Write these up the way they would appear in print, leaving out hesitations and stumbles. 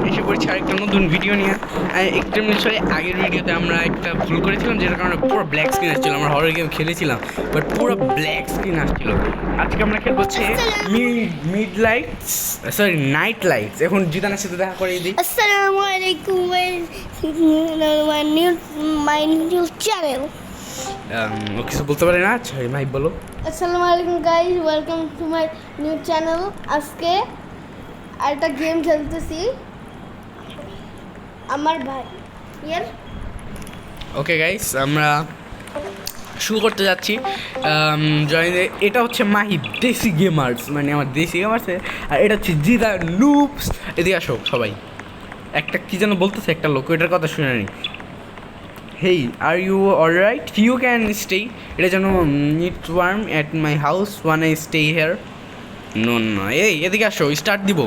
এসে পড়ছি আরেকটা নতুন ভিডিও নিয়ে। একটা বিষয়ে আগের ভিডিওতে আমরা একটা ভুল করেছিলাম, যেটার কারণে পুরো ব্ল্যাক স্ক্রিন আসছিল। আমরা হরর গেম খেলেছিলাম বাট পুরো ব্ল্যাক স্ক্রিন আসছিল। আজকে আমরা খেলবো হচ্ছে mid lights, sorry night lights. এখন জিদানের সাথে দেখা করে দিই। Assalamu alaikum, my new channel. ও কিছু বলতে পারে না, আচ্ছা মাইক বলো। Assalamu alaikum guys, welcome to my new channel. আজকে একটা গেম খেলতেছি আমার ভাই ইয়ার। ওকে গাইস, আমরা শুরু করতে যাচ্ছি। জয়েন, এটা হচ্ছে মাহিব দেশি গেমার্স, মানে আমার দেশি গেমার্স, আর এটা হচ্ছে জিদা নুবস। এদিকে আসো সবাই। একটা কি যেন বলতেছে একটা লোক, এটার কথা শুনে নি। Hey, are you alright? You can stay. এটা যেন it's warm at my house, when I stay here. No no, এই এদিকে আসো, স্টার্ট দিব।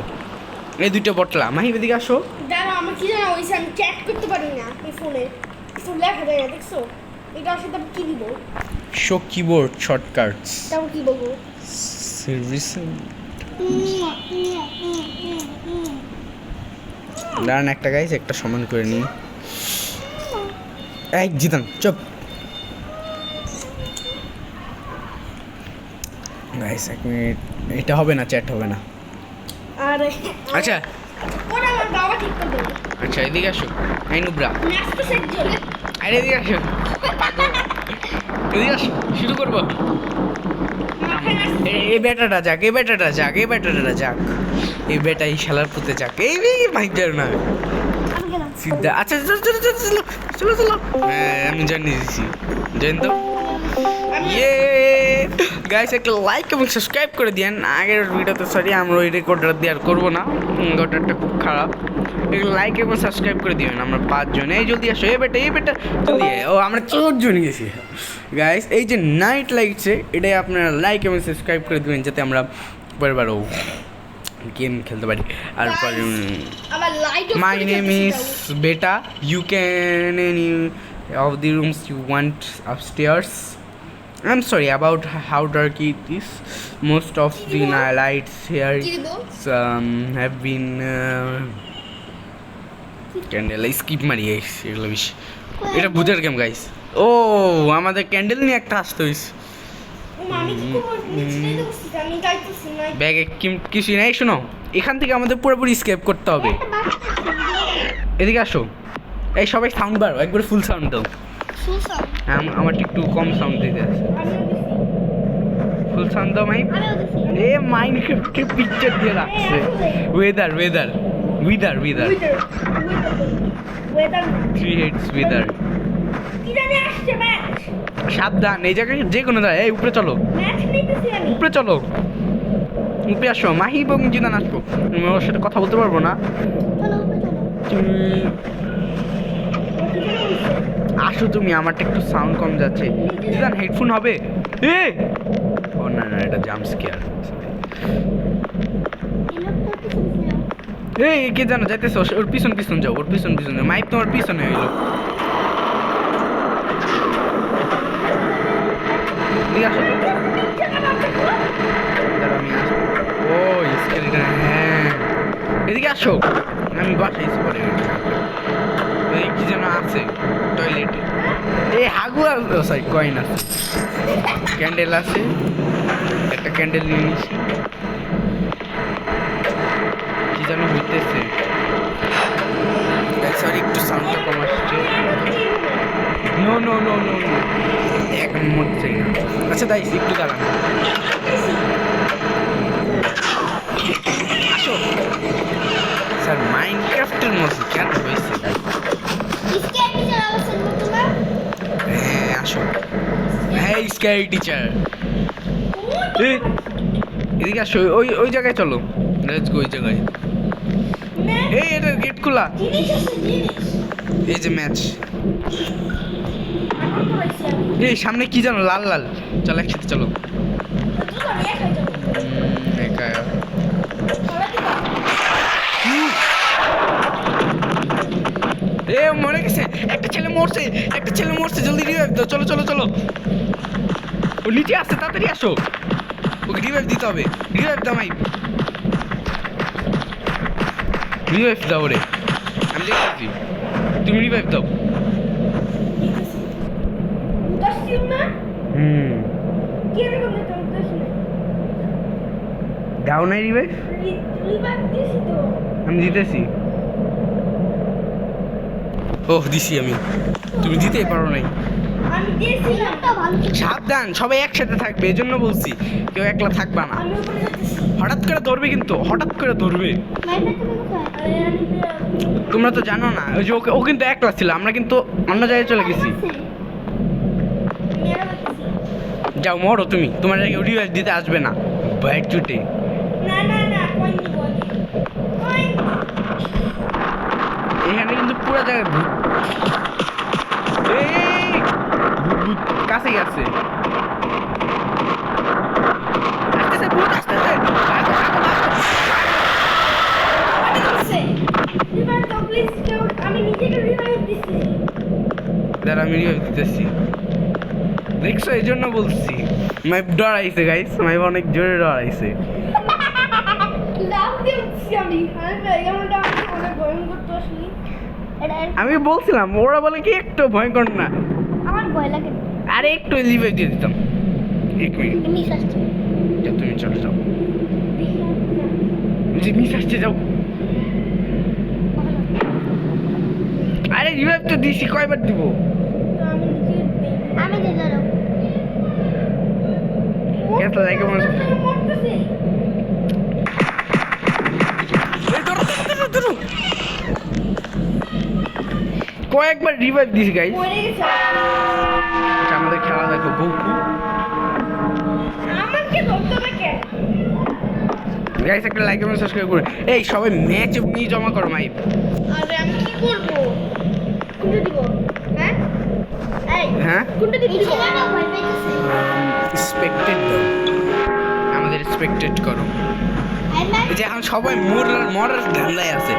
এই দুইটা বটলা, মাহিব এদিকে আসো। দাঁড়া, আমার কি জানা হইছে, আমি চ্যাট করতে পারি না এই ফোনে, কিছু লেখা যায় না, দেখছো? এটা আসলে আমি কি দিব? শো কিবোর্ড শর্টকাটস তাও কি বলবো? সার্ভিস। দাঁড়ান একটা গাইস, একটা সমান করে নিই। এই জিতান চুপ। গাইস এক মিনিট, এটা হবে না, চ্যাট হবে না। আরে আচ্ছা ওটা আমার বাবা ঠিক করে দেবে। আচ্ছা এদিকে আসো। এই নুবরা, নেক্সট সেকশন আরে এদিকে আসো, এদিকে আসো, শুরু করবো। এই বেটাটা যাক, এই বেটাটা যাক, এই বেটাটা যাক, এই বেটা এই শালার পুঁতে যাক। এই মাইক যার না আমি গেলাম সিদ্ধা। আচ্ছা চলো চলো চলো চলো চলো চলো। হ্যাঁ আমি জানিয়ে দিচ্ছি, জানেন তো। ইয়ে গাইস, একটা লাইক এবং সাবস্ক্রাইব করে দিয়েন। আগের ভিডিওতে সরি, আমরা ওই রেকর্ডার দিয়ে আর করবো না, রেকর্ডারটা খুব খারাপ। লাইক এবং সাবস্ক্রাইব করে দিবেন। আমরা 5 জন। এই জলদি আসো, এই বেটা জলদি। ও আমরা 4 জন গেছি গাইস। এই যে নাইট লাইটসে, এটাই আপনারা লাইক এবং সাবস্ক্রাইব করে দিবেন, যাতে আমরা পরেরবারও গেম খেলতে পারি। আর আমার light my name is Beta. You can any of the rooms you want upstairs. I'm sorry about how dark it is. Most of the lights here have been candle skip মারি এগুলো বেশি। এটা বুঝার game guys. ও আমাদের candle নিয়ে একটা আসতে হয়েছে। ব্যাগে কিছু নেই। শোনো, এখান থেকে আমাদের পুরোপুরি স্কেপ করতে হবে। এদিকে আসো। এই সবাই সাউন্ড বাড়ো, একবারে ফুল সাউন্ড দাও। আমার একটু কম সাউন্ড দিতে আছে। ফুল সাউন্ড দাও মাইক। এ মাইনক্রাফটে পিকচার দিয়ে রাখছে। Weather weather wither wither three heads wither. সাবধান, এই জায়গায় যে কোনো জায়গায়। এই উপরে চলো, উপরে চলো, উপরে আসো। মাহিব এবং জিদান আসবো, ওর সাথে কথা বলতে পারবো না। আসো তুমি, আমারটা একটু সাউন্ড কম যাচ্ছে। জিদান হেডফোন হবে? এ ও না না, এটা জাম্প স্কেয়ার। এই কে জানো যাইতেছ? ওর পিছন পিছন যাও, ওর পিছন পিছন যাও। মাইক তোমার পিছনে হইলো। ঠিক আছে তো, আমি আসবো। ও স্কেলেটন, হ্যাঁ এদিকে আসো। আমি বাসায় পরে এই কি যেন আছে টয়লেটে। এই হাগু, সরি কয়েন আছে, ক্যান্ডেল আছে, একটা ক্যান্ডেল নিয়ে নিছি। কি যেন হইতেছে, সরি একটু সাউন্ডটা কম আসছে। No no no no no, এখন মরছে না। আচ্ছা তাই একটু দাঁড়ান। আসো স্যার, মাইনক্রাফটের মধ্যে কেন হয়েছে? হ্যাঁ আসো। হ্যাঁ স্ক্যারি টিচার, এদিকে আসো। ওই ওই জায়গায় চলো, লেটস গো ওই জায়গায়। এই এটা গেট খোলা, এই যে ম্যাচ। এই সামনে কি জানো, লাল লাল। চলো একসাথে চলো। এ মরে গেছে, একটা ছেলে মরছে, একটা ছেলে মরছে। জলদি রিভাইভ দাও, চলো চলো চলো। ও নিচে আসছে, তাড়াতাড়ি আসো, ওকে রিভাইভ দিতে হবে। রিভাইভ দাও মাই, রিভাইভ দাও রে, আমি দেখতেছি। তুমি রিভাইভ দাও। দাও নাই রিভাইভ, আমি দিতেছি। ওহ দিছি আমি, তুমি দিতেই পারো নাই। সাবধান, সবাই একসাথে থাকবে, এজন্য বলছি কেউ একলা থাকবা না। হঠাৎ করে ধরবে, কিন্তু হঠাৎ করে ধরবে। তোমরা তো জানো না, ওই যে ও কিন্তু একলা ছিল, আমরা কিন্তু অন্য জায়গায় চলে গেছি। যাও মরো তুমি, তোমার রিভাইভ দিতে আসবে না ভয়ের চুটে। এখানে কিন্তু পুরো জায়গায় ভূত। এই ভূত ভূত কাছেই আছে, আসতেছে ভূত, আসতেছে। ভাগো, ভাগো, ভাগো। দাঁড়া, আমি রিভাইভ দিতেছি। দেখছো, এই জন্য বলছি মাইপ ডরাইছে গাইস, মাইপ অনেক জোরে ডরাইছে। আমি বলছিলাম, ওরা বলে কি একটু ভয়ঙ্কর না। আমার ভয় লাগে। আরে একটু রিভাইভ দিয়ে দিতাম। এক মিনিট, মিস আসছে। তুমি চলে যাও। যে মিস আসছে, যাও। আরে রিভাইভ তো দিছি, কয়বার দিব? আমি দিয়ে দাঁড়াও। এত লাগে মনে হচ্ছে। এই ধরো, ধরো, ধরো, ধরো। কয়েকবার রিভাইভ দিছি গাইস। আমাদের খেলা দেখো, গোকু। গাইস একটা লাইক এবং সাবস্ক্রাইব করে। এই সবাই ম্যাচ এবং ই জমা করো মাইপ। আরে আমি কি করব? কোনটা দিব? হ্যাঁ? এই হ্যাঁ, কোনটা দিব? না ভয় পাইতেছে। স্পেক্টেড দাও, আমাদের স্পেক্টেড করো। এই যে এখন সবাই মরার ধান্দায় আছে।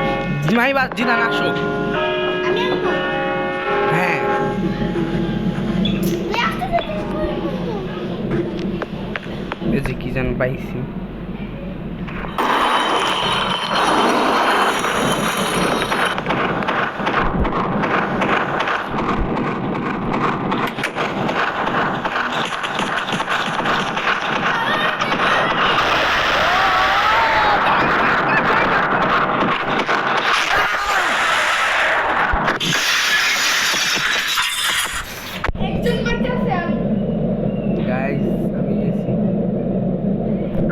মাইপ আর জিনা আসো। আমি আসবো। হ্যাঁ, এই যে কি জান পাইছি। একজন করতেছে আমি। গাইস আমি গেছি,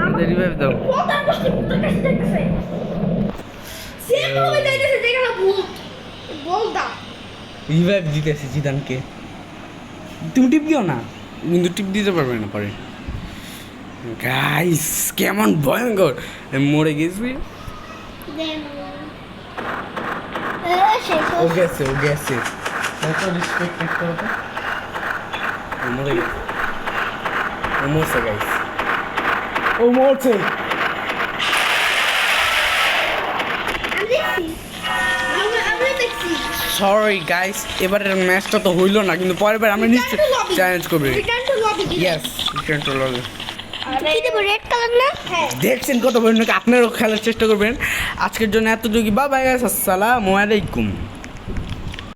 আমাদের রিভাইভ দাও। কোথায় বসে কোথায় কাছে যাইতেছে? সেম ভাবে যাইতেছে যেখানে ভূত। বলদা। রিভাইভ দিতেছি জিদানকে। তুমি টিপ দিও না, কিন্তু টিপ দিতে পারবে না পরে। গাইস কেমন ভয়ঙ্কর, আমি মরে গেছি। দেন। ও গেছে, ও গেছে। কত রেসপেক্ট করো তো। ও মরে গেছে, ও মরছে গাইস, ও মরছে। আমি দেখছি। সরি গাইস, এবারের ম্যাচটা তো হইলো না, কিন্তু পরের বার আমরা নিশ্চয়ই চ্যালেঞ্জ করবে। Return to lobby. Yes, return to lobby. কি দেব, রেড কালার না? হ্যাঁ। দেখছেন কত ভয়ঙ্কর, আপনারাও খেলার চেষ্টা করবেন। আজকের জন্য এতটুকু, বাই বাই গাইস, আসসালামু আলাইকুম।